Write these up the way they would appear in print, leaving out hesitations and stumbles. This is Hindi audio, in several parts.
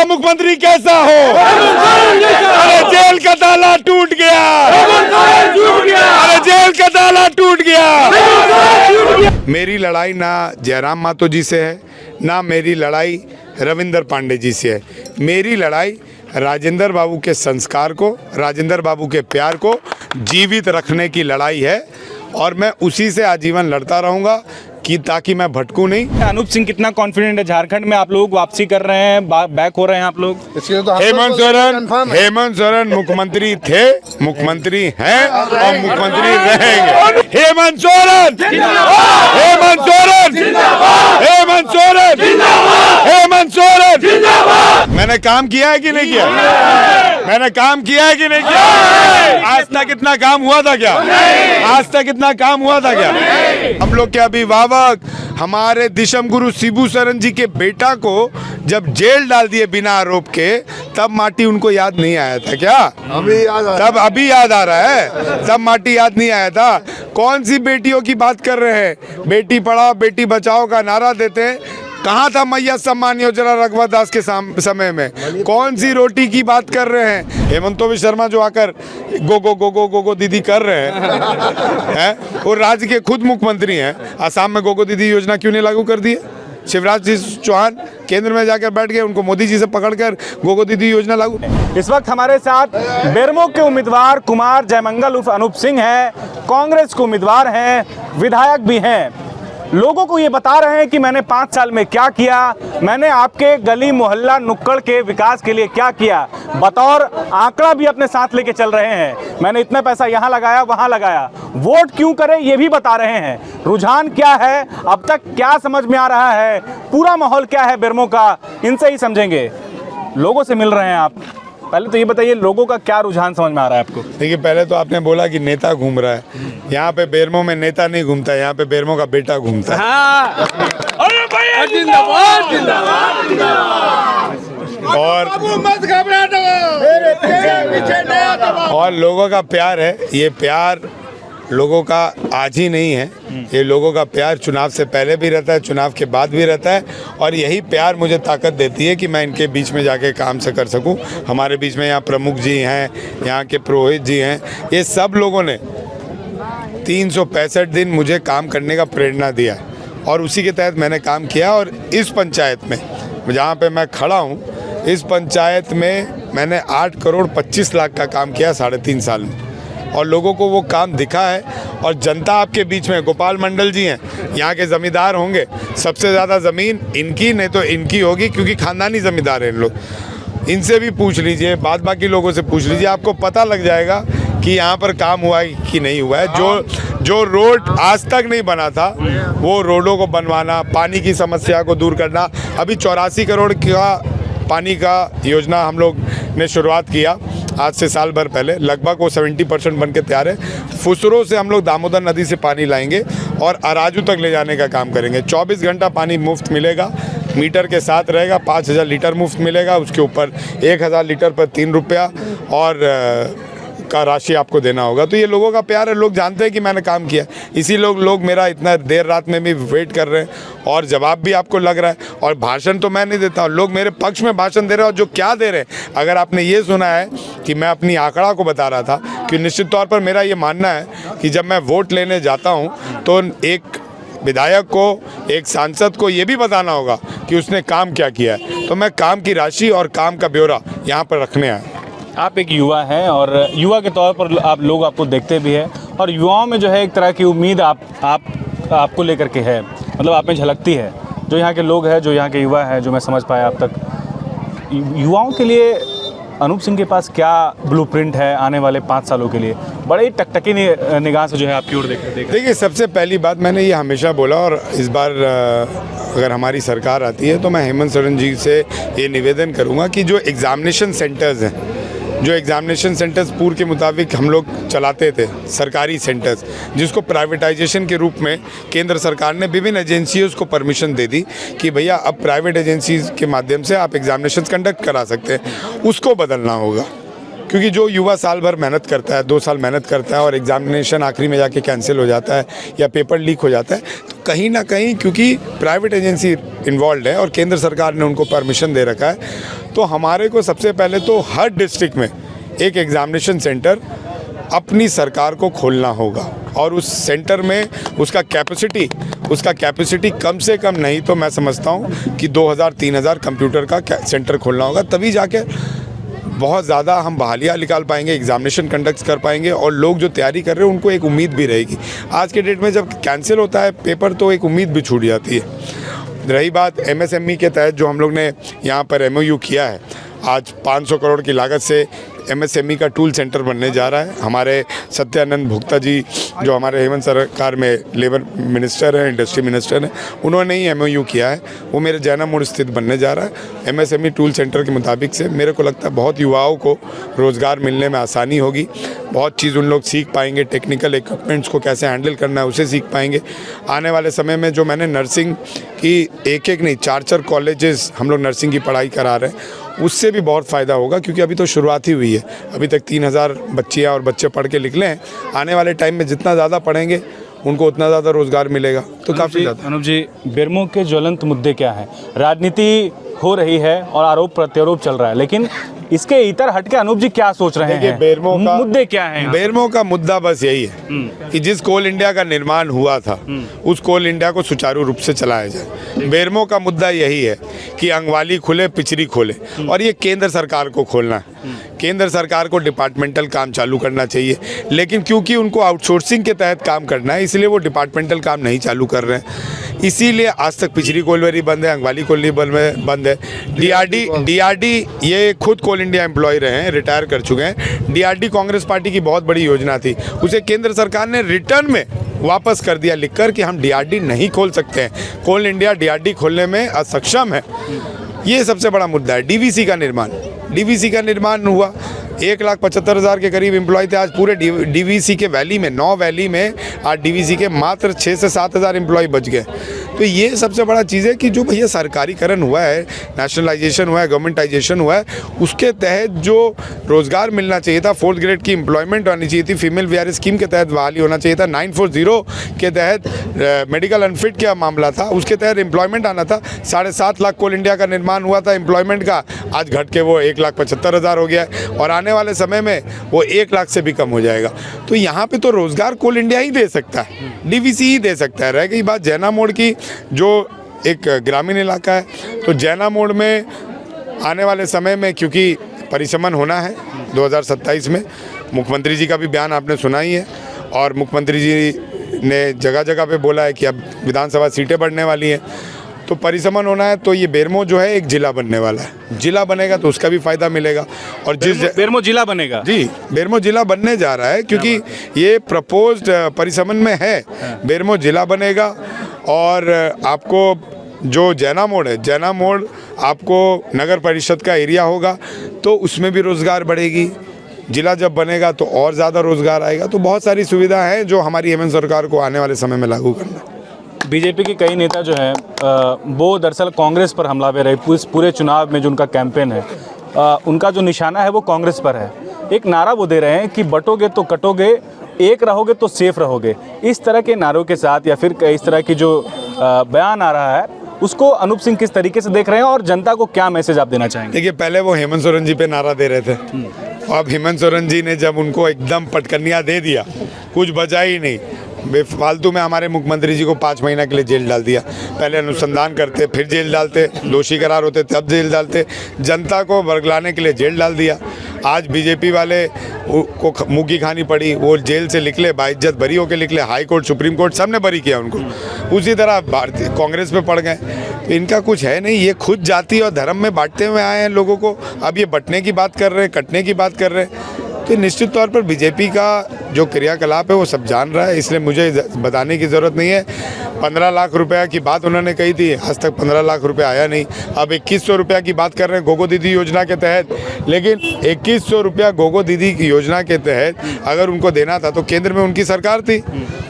मुख्यमंत्री कैसा हो? अरे जेल का ताला टूट गया, अरे जेल का ताला टूट गया। मेरी लड़ाई ना जयराम मातो जी से है, ना मेरी लड़ाई रविंदर पांडे जी से है। मेरी लड़ाई राजेंद्र बाबू के संस्कार को, राजेंद्र बाबू के प्यार को जीवित रखने की लड़ाई है और मैं उसी से आजीवन लड़ता रहूँगा कि ताकि मैं भटकूं नहीं। अनूप सिंह कितना कॉन्फिडेंट है? झारखंड में आप लोग वापसी कर रहे हैं, बैक हो रहे हैं आप लोग। हेमंत सोरेन मुख्यमंत्री थे, मुख्यमंत्री हैं और मुख्यमंत्री रहेंगे। हेमंत सोरेन, हेमंत सोरेन, हेमंत सोरेन, हेमंत सोरेन। मैंने काम किया है कि नहीं किया? मैंने काम किया है कि नहीं किया? आज तक इतना काम हुआ था क्या? आज तक इतना काम हुआ था क्या? हम लोग के अभिभावक हमारे दिशम गुरु शिबू सोरेन जी के बेटा को जब जेल डाल दिए बिना आरोप के, तब माटी उनको याद नहीं आया था क्या? अभी याद आ रहा है, तब माटी याद नहीं आया था। कौन सी बेटियों की बात कर रहे हैं? बेटी पढ़ाओ बेटी बचाओ का नारा देते हैं। कहाँ था मैया सम्मान योजना रघुवर दास के समय में? कौन सी रोटी की बात कर रहे हैं? हेमंत शर्मा जो आकर गो गो गो गो गो गो दीदी कर रहे हैं वो राज्य के खुद मुख्यमंत्री हैं। असम में गो गो दीदी योजना क्यों नहीं लागू कर दी है? शिवराज जी चौहान केंद्र में जाकर बैठ गए, उनको मोदी जी से पकड़कर गो गो दीदी योजना लागू। इस वक्त हमारे साथ बेरमो के उम्मीदवार कुमार जयमंगल उर्फ अनूप सिंह हैं, कांग्रेस के उम्मीदवार हैं, विधायक भी हैं। लोगों को ये बता रहे हैं कि मैंने 5 साल में क्या किया, मैंने आपके गली मोहल्ला नुक्कड़ के विकास के लिए क्या किया, बतौर आंकड़ा भी अपने साथ लेके चल रहे हैं। मैंने इतना पैसा यहाँ लगाया वहाँ लगाया, वोट क्यों करें ये भी बता रहे हैं। रुझान क्या है, अब तक क्या समझ में आ रहा है, पूरा माहौल क्या है बेरमो का, इनसे ही समझेंगे। लोगों से मिल रहे हैं आप, पहले तो ये बताइए लोगों का क्या रुझान समझ में आ रहा है आपको? देखिए, पहले तो आपने बोला कि नेता घूम रहा है। यहाँ पे बेरमो में नेता नहीं घूमता है, यहाँ पे बेरमो का बेटा घूमता है। और लोगों का प्यार है, ये प्यार लोगों का आज ही नहीं है, ये लोगों का प्यार चुनाव से पहले भी रहता है, चुनाव के बाद भी रहता है। और यही प्यार मुझे ताकत देती है कि मैं इनके बीच में जाके काम से कर सकूं। हमारे बीच में यहाँ प्रमुख जी हैं, यहाँ के पुरोहित जी हैं, ये सब लोगों ने 365 दिन मुझे काम करने का प्रेरणा दिया और उसी के तहत मैंने काम किया। और इस पंचायत में जहाँ पे मैं खड़ा हूँ, इस पंचायत में मैंने 8 करोड़ 25 लाख का काम किया 3.5 साल में, और लोगों को वो काम दिखा है। और जनता आपके बीच में, गोपाल मंडल जी हैं, यहाँ के ज़मींदार होंगे, सबसे ज़्यादा ज़मीन इनकी नहीं तो इनकी होगी, क्योंकि ख़ानदानी ज़मींदार हैं इन लोग। इनसे भी पूछ लीजिए, बाद बाकी लोगों से पूछ लीजिए, आपको पता लग जाएगा कि यहाँ पर काम हुआ है कि नहीं हुआ है। जो रोड आज तक नहीं बना था, वो रोडों को बनवाना, पानी की समस्या को दूर करना। अभी 84 करोड़ का पानी का योजना हम लोग ने शुरुआत किया आज से साल भर पहले, लगभग वो 70% बन के तैयार है। फुसरों से हम लोग दामोदर नदी से पानी लाएंगे और अराजू तक ले जाने का काम करेंगे। 24 घंटा पानी मुफ्त मिलेगा, मीटर के साथ रहेगा, 5000 लीटर मुफ्त मिलेगा, उसके ऊपर 1000 लीटर पर 3 रुपया और का राशि आपको देना होगा। तो ये लोगों का प्यार है, लोग जानते हैं कि मैंने काम किया, इसी लोग मेरा इतना देर रात में भी वेट कर रहे हैं और जवाब भी आपको लग रहा है। और भाषण तो मैं नहीं देता हूँ, लोग मेरे पक्ष में भाषण दे रहे हैं। और जो क्या दे रहे हैं, अगर आपने ये सुना है कि मैं अपनी आंकड़ा को बता रहा था कि निश्चित तौर पर मेरा ये मानना है कि जब मैं वोट लेने जाता हूँ तो एक विधायक को, एक सांसद को ये भी बताना होगा कि उसने काम क्या किया है। तो मैं काम की राशि और काम का ब्यौरा यहाँ पर रखने आया। आप एक युवा हैं और युवा के तौर पर आप लोग आपको देखते भी हैं, और युवाओं में जो है एक तरह की उम्मीद आपको लेकर के है, मतलब आप में झलकती है। जो यहाँ के लोग हैं, जो यहाँ के युवा हैं, जो मैं समझ पाया अब तक, युवाओं के लिए अनूप सिंह के पास क्या ब्लूप्रिंट है आने वाले 5 सालों के लिए? बड़े ही टकटकी निगाह से जो है आपकी ओर देखिए, सबसे पहली बात मैंने ये हमेशा बोला, और इस बार अगर हमारी सरकार आती है तो मैं हेमंत सोरेन जी से ये निवेदन करूँगा कि जो एग्ज़ामिनेशन सेंटर्स हैं, जो एग्जामिनेशन सेंटर्स पूर्व के मुताबिक हम लोग चलाते थे, सरकारी सेंटर्स, जिसको प्राइवेटाइजेशन के रूप में केंद्र सरकार ने विभिन्न एजेंसियों को परमिशन दे दी कि भैया अब प्राइवेट एजेंसीज के माध्यम से आप एग्जामिनेशन कंडक्ट करा सकते हैं, उसको बदलना होगा। क्योंकि जो युवा साल भर मेहनत करता है, 2 साल मेहनत करता है और एग्जामिनेशन आखिरी में जाके कैंसिल हो जाता है या पेपर लीक हो जाता है, तो कहीं ना कहीं क्योंकि प्राइवेट एजेंसी इन्वॉल्व है और केंद्र सरकार ने उनको परमिशन दे रखा है, तो हमारे को सबसे पहले तो हर डिस्ट्रिक्ट में एक एग्जामिनेशन सेंटर अपनी सरकार को खोलना होगा और उस सेंटर में उसका कैपेसिटी कम से कम नहीं तो मैं समझता हूँ कि 2000-3000 कंप्यूटर का सेंटर खोलना होगा, तभी जाके बहुत ज़्यादा हम बहालियाँ निकाल पाएंगे, एग्जामिनेशन कंडक्ट कर पाएंगे और लोग जो तैयारी कर रहे हैं उनको एक उम्मीद भी रहेगी। आज के डेट में जब कैंसिल होता है पेपर तो एक उम्मीद भी छूट जाती है। रही बात MSME के तहत जो हम लोग ने यहाँ पर MOU किया है, आज 500 करोड़ की लागत से MSME का टूल सेंटर बनने जा रहा है। हमारे सत्यानंद भोक्ता जी जो हमारे हेमंत सरकार में लेबर मिनिस्टर हैं, इंडस्ट्री मिनिस्टर हैं, उन्होंने ही MOU किया है, वो मेरे जैना मोड़ स्थित बनने जा रहा है। MSME टूल सेंटर के मुताबिक से मेरे को लगता है बहुत युवाओं को रोज़गार मिलने में आसानी होगी, बहुत चीज़ उन लोग सीख पाएंगे, टेक्निकल इक्विपमेंट्स को कैसे हैंडल करना है उसे सीख पाएंगे। आने वाले समय में जो मैंने नर्सिंग की एक नहीं 4 कॉलेजेस हम लोग नर्सिंग की पढ़ाई करा रहे हैं, उससे भी बहुत फ़ायदा होगा क्योंकि अभी तो शुरुआत ही हुई है। अभी तक 3000 बच्चियाँ और बच्चे पढ़ के निकले हैं। आने वाले टाइम में जितना ज़्यादा पढ़ेंगे उनको उतना ज़्यादा रोज़गार मिलेगा, तो काफ़ी ज़्यादा। अनुप जी, बेरमो के ज्वलंत मुद्दे क्या हैं? राजनीति हो रही है और आरोप प्रत्यारोप चल रहा है, लेकिन इसके इतर हटके अनुप जी क्या सोच रहे हैं? बेरमो का मुद्दे क्या हैं? बेरमो का मुद्दा बस यही है कि जिस कोल इंडिया का निर्माण हुआ था उस कोल इंडिया को सुचारू रूप से चलाया जाए। बेरमो का मुद्दा यही है कि अंगवाली खुले पिचरी खोले और ये केंद्र सरकार को खोलना है। केंद्र सरकार को डिपार्टमेंटल काम चालू करना चाहिए, लेकिन क्योंकि उनको आउटसोर्सिंग के तहत काम करना है इसलिए वो डिपार्टमेंटल काम नहीं चालू कर रहे हैं। इसीलिए आज तक पिचरी कोलवेरी बंद है, अंगवाली कोल्ली बंद है। DRD ये खुद कोल इंडिया एम्प्लॉय रहे हैं, रिटायर कर चुके हैं। DRD कांग्रेस पार्टी की बहुत बड़ी योजना थी, उसे केंद्र सरकार ने रिटर्न में वापस कर दिया लिखकर कि हम DRD नहीं खोल सकते हैं, कोल इंडिया DRD खोलने में असक्षम है। ये सबसे बड़ा मुद्दा है। DVC का निर्माण हुआ, 1,75,000 के करीब एम्प्लॉय थे। आज पूरे DVC के वैली में 9 वैली में आज DVC के मात्र 6 से 7,000 एम्प्लॉय बच गए। तो ये सबसे बड़ा चीज़ है कि जो भैया सरकारीकरण हुआ है, नेशनलाइजेशन हुआ है, गवर्नमेंटाइजेशन हुआ है, उसके तहत जो रोज़गार मिलना चाहिए था, 4th ग्रेड की एम्प्लॉयमेंट आनी चाहिए थी, फीमेल वीआर स्कीम के तहत बहाली होना चाहिए था, 940 के तहत मेडिकल अनफिट का मामला था, उसके तहत एम्प्लॉयमेंट आना था। 7.5 लाख कोल इंडिया का निर्माण हुआ था एम्प्लॉयमेंट का, आज घट के वो 1,75,000 हो गया है और आने वाले समय में वो 1 लाख से भी कम हो जाएगा। तो यहाँ पे तो रोज़गार कोल इंडिया ही दे सकता है, DVC ही दे सकता है। रह गई बात जैना मोड़ की, जो एक ग्रामीण इलाका है, तो जैना मोड़ में आने वाले समय में क्योंकि परिसमन होना है 2027 में, मुख्यमंत्री जी का भी बयान आपने सुना ही है और मुख्यमंत्री जी ने जगह जगह पे बोला है कि अब विधानसभा सीटें बढ़ने वाली हैं, तो परिसमन होना है। तो ये बेरमो जो है एक जिला बनने वाला है, जिला बनेगा तो उसका भी फायदा मिलेगा। और जिस बेरमो जिला बनेगा, जी बेरमो जिला बनने जा रहा है क्योंकि ये प्रपोज्ड परिसमन में है, बेरमो जिला बनेगा। और आपको जो जैना मोड़ है, जैना मोड़ आपको नगर परिषद का एरिया होगा तो उसमें भी रोज़गार बढ़ेगी। जिला जब बनेगा तो और ज़्यादा रोज़गार आएगा। तो बहुत सारी सुविधा हैं जो हमारी हेमंत सरकार को आने वाले समय में लागू करना है। बीजेपी के कई नेता जो हैं वो दरअसल कांग्रेस पर हमलावर रहे। पूरे चुनाव में जो उनका कैंपेन है, उनका जो निशाना है वो कांग्रेस पर है। एक नारा वो दे रहे हैं कि बटोगे तो कटोगे, एक रहोगे तो सेफ रहोगे। इस तरह के नारों के साथ या फिर इस तरह की जो बयान आ रहा है, उसको अनूप सिंह किस तरीके से देख रहे हैं और जनता को क्या मैसेज आप देना चाहेंगे? देखिए, पहले वो हेमंत सोरेन जी पे नारा दे रहे थे, अब हेमंत सोरेन जी ने जब उनको एकदम पटकनिया दे दिया, कुछ बचा ही नहीं, बेफालतू में हमारे मुख्यमंत्री जी को 5 महीना के लिए जेल डाल दिया। पहले अनुसंधान करते, फिर जेल डालते, दोषी करार होते तब जेल डालते, जनता को बरगलाने के लिए जेल डाल दिया। आज बीजेपी वाले को मुँह की खानी पड़ी, वो जेल से निकले, बाइज्जत बरी होकर निकले, हाई कोर्ट सुप्रीम कोर्ट सब ने बरी किया उनको। उसी तरह भारतीय कांग्रेस पे पड़ गए। तो इनका कुछ है नहीं, ये खुद जाति और धर्म में बांटते हुए आए हैं लोगों को। अब ये बंटने की बात कर रहे हैं, कटने की बात कर रहे हैं। तो निश्चित तौर पर बीजेपी का जो क्रियाकलाप है वो सब जान रहा है, इसलिए मुझे बताने की ज़रूरत नहीं है। 15 लाख रुपया की बात उन्होंने कही थी, आज तक 15 लाख रुपया आया नहीं। अब 2100 रुपया की बात कर रहे हैं गोगो दीदी योजना के तहत, लेकिन 2100 रुपया गोगो दीदी की योजना के तहत अगर उनको देना था तो केंद्र में उनकी सरकार थी।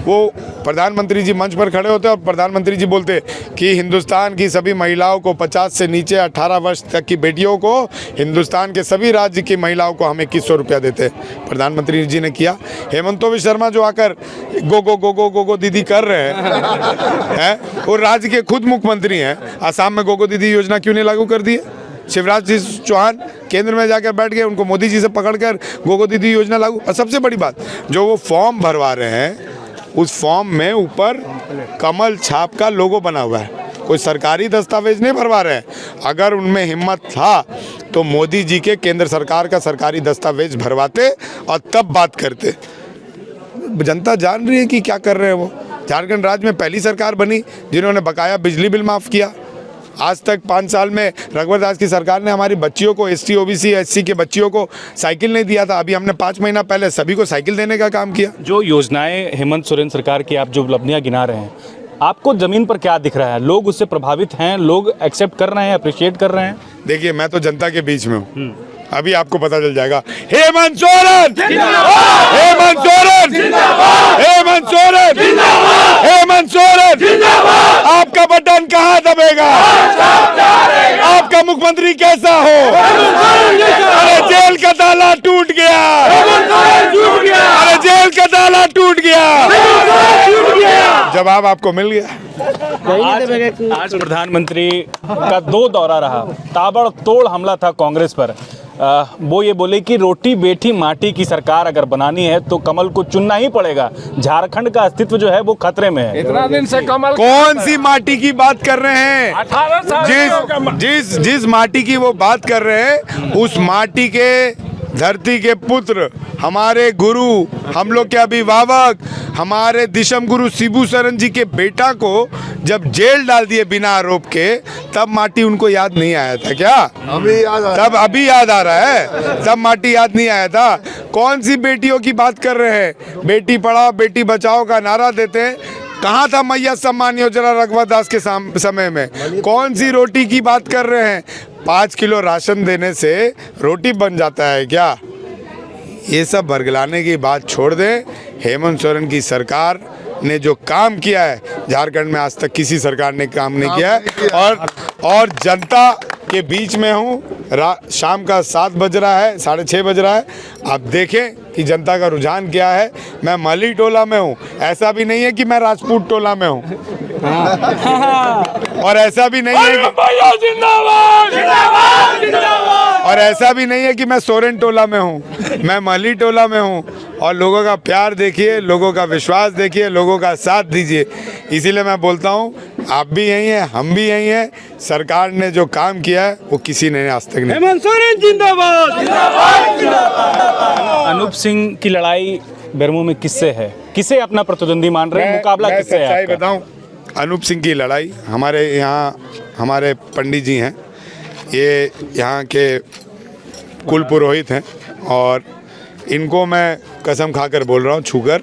वो प्रधानमंत्री जी मंच पर खड़े होते और प्रधानमंत्री जी बोलते कि हिंदुस्तान की सभी महिलाओं को 50 से नीचे 18 वर्ष तक की बेटियों को, हिंदुस्तान के सभी राज्य की महिलाओं को हम 2100 रुपया देते हैं। थे, प्रधानमंत्री जी ने किया। हेमंत शर्मा जो आकर गो गो गो गो गो गो दीदी कर रहे हैं वो राज्य के खुद मुख्यमंत्री हैं। आसाम में गो गो दीदी योजना क्यों नहीं लागू कर दी है? शिवराज जी चौहान केंद्र में जाकर बैठ गए, उनको मोदी जी से पकड़कर गोगो दीदी योजना लागू। और सबसे बड़ी बात, जो वो फॉर्म भरवा रहे हैं उस फॉर्म में ऊपर कमल छाप का लोगो बना हुआ है, कोई सरकारी दस्तावेज नहीं भरवा रहे हैं। अगर उनमें हिम्मत था तो मोदी जी के केंद्र सरकार का सरकारी दस्तावेज भरवाते और तब बात करते। जनता जान रही है कि क्या कर रहे हैं वो। झारखंड राज्य में पहली सरकार बनी जिन्होंने बकाया बिजली बिल माफ़ किया। आज तक 5 साल में रघुवर दास की सरकार ने हमारी बच्चियों को, ST OBC SC के बच्चियों को साइकिल नहीं दिया था। अभी हमने 5 महीना पहले सभी को साइकिल देने का काम किया। जो योजनाएं हेमंत सोरेन सरकार की आप जो उपलब्धियां गिना रहे हैं, आपको जमीन पर क्या दिख रहा है? लोग उससे प्रभावित हैं, लोग एक्सेप्ट कर रहे हैं, अप्रिशिएट कर रहे हैं? देखिए, मैं तो जनता के बीच में हूँ, अभी आपको पता चल जाएगा। हेमंत सोरेन, हेमंत सोरेन, हेमंत सोरेन, हेमंत सोरेन, आपका बटन कहाँ दबेगा? आपका मुख्यमंत्री कैसा हो? अरे जेल का ताला टूट गया, अरे जेल का ताला टूट गया, जवाब आपको मिल गया। आज प्रधानमंत्री का 2 दौरा रहा, ताबड़तोड़ हमला था कांग्रेस पर। वो ये बोले कि रोटी बेटी माटी की सरकार अगर बनानी है तो कमल को चुनना ही पड़ेगा। झारखंड का अस्तित्व जो है वो खतरे में है। इतना दिन से कमल कौन सी माटी की बात कर रहे हैं? 18 साल जिस माटी की वो बात कर रहे हैं, उस माटी के धरती के पुत्र, हमारे गुरु, हम लोग के अभिभावक, हमारे दिशम गुरु शिबू सोरेन जी के बेटा को जब जेल डाल दिए बिना आरोप के, तब माटी उनको याद नहीं आया था क्या? अभी याद आ रहा है, तब माटी याद नहीं आया था। कौन सी बेटियों की बात कर रहे हैं? बेटी पढ़ाओ बेटी बचाओ का नारा देते हैं। कहाँ था मैया सम्मान योजना रघुवर दास के समय में? कौन सी रोटी की बात कर रहे हैं? 5 किलो राशन देने से रोटी बन जाता है क्या? ये सब बरगलाने की बात छोड़ दें। हेमंत सोरेन की सरकार ने जो काम किया है झारखंड में, आज तक किसी सरकार ने काम नहीं किया है। और जनता के बीच में हूँ। शाम का 7 बज रहा है, 6:30 बज रहा है। आप देखें कि जनता का रुझान क्या है। मैं माली टोला में हूँ, ऐसा भी नहीं है कि मैं राजपूत टोला में हूँ, और ऐसा भी नहीं है और ऐसा भी नहीं है कि मैं सोरेन टोला में हूँ। मैं माली टोला में हूँ। और लोगों का प्यार देखिए, लोगों का विश्वास देखिए, लोगों का साथ दीजिए। इसीलिए मैं बोलता हूँ, आप भी यही हैं, हम भी यही हैं। सरकार ने जो काम किया है वो किसी ने आज तक नहीं। हेमंत सोरेन जिंदाबाद। अनूप सिंह की लड़ाई बेरमो में किससे है? किसे अपना प्रतिद्वंदी मान रहे हैं? मुकाबला किससे है आपका? बताऊं, अनूप सिंह की लड़ाई हमारे यहाँ, हमारे पंडित जी हैं, ये यहाँ के कुल पुरोहित हैं, और इनको मैं कसम खाकर बोल रहा हूँ, छूकर,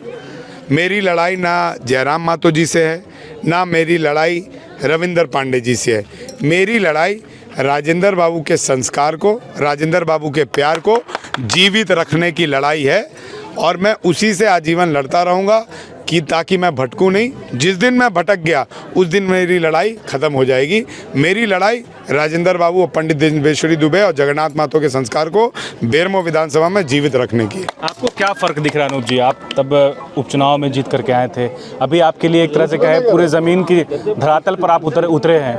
मेरी लड़ाई ना जयराम मातो जी से है, ना मेरी लड़ाई रविंदर पांडे जी से है। मेरी लड़ाई राजेंद्र बाबू के संस्कार को, राजेंद्र बाबू के प्यार को जीवित रखने की लड़ाई है। और मैं उसी से आजीवन लड़ता रहूँगा कि ताकि मैं भटकूं नहीं। जिस दिन मैं भटक गया उस दिन मेरी लड़ाई ख़त्म हो जाएगी। मेरी लड़ाई राजेंद्र बाबू और पंडित दिनेश्वरी दुबे और जगन्नाथ महतो के संस्कार को बेरमो विधानसभा में जीवित रखने की। आपको क्या फ़र्क दिख रहा है अनूप जी? आप तब उपचुनाव में जीत करके आए थे, अभी आपके लिए एक तरह से कहे पूरे ज़मीन की धरातल पर आप उतरे हैं।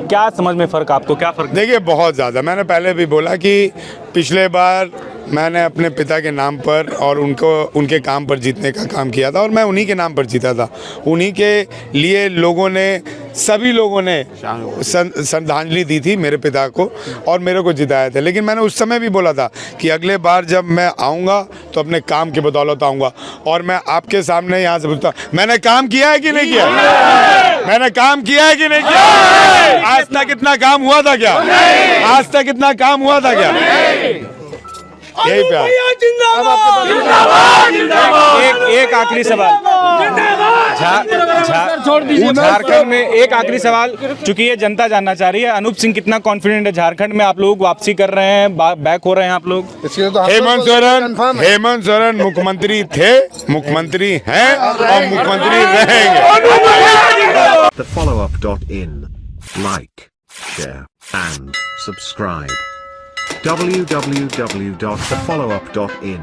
क्या समझ में फ़र्क, आपको क्या फ़र्क? देखिए, बहुत ज़्यादा। मैंने पहले भी बोला कि पिछले बार मैंने अपने पिता के नाम पर और उनके काम पर जीतने का काम किया था, और मैं उन्हीं के नाम पर जीता था। उन्हीं के लिए लोगों ने, सभी लोगों ने श्रद्धांजलि दी थी मेरे पिता को, और मेरे को जिताया था। लेकिन मैंने उस समय भी बोला था कि अगले बार जब मैं आऊँगा तो अपने काम की बदौलत आऊँगा। और मैं आपके सामने यहाँ से पूछता, मैंने काम किया है कि नहीं किया? मैंने काम किया है कि नहीं किया? आज तक इतना काम हुआ था क्या? आज तक इतना काम हुआ था क्या? यही प्यार। एक आखिरी सवाल, झारखंड में एक आखिरी सवाल, चूंकि ये जनता जानना चाह रही है, अनूप सिंह कितना कॉन्फिडेंट है? झारखंड में आप लोग वापसी कर रहे हैं, बैक हो रहे हैं आप लोग? हेमंत सोरेन मुख्यमंत्री थे, मुख्यमंत्री हैं और मुख्यमंत्री रहेंगे। thefollowup.in. Like, share and subscribe. www.thefollowup.in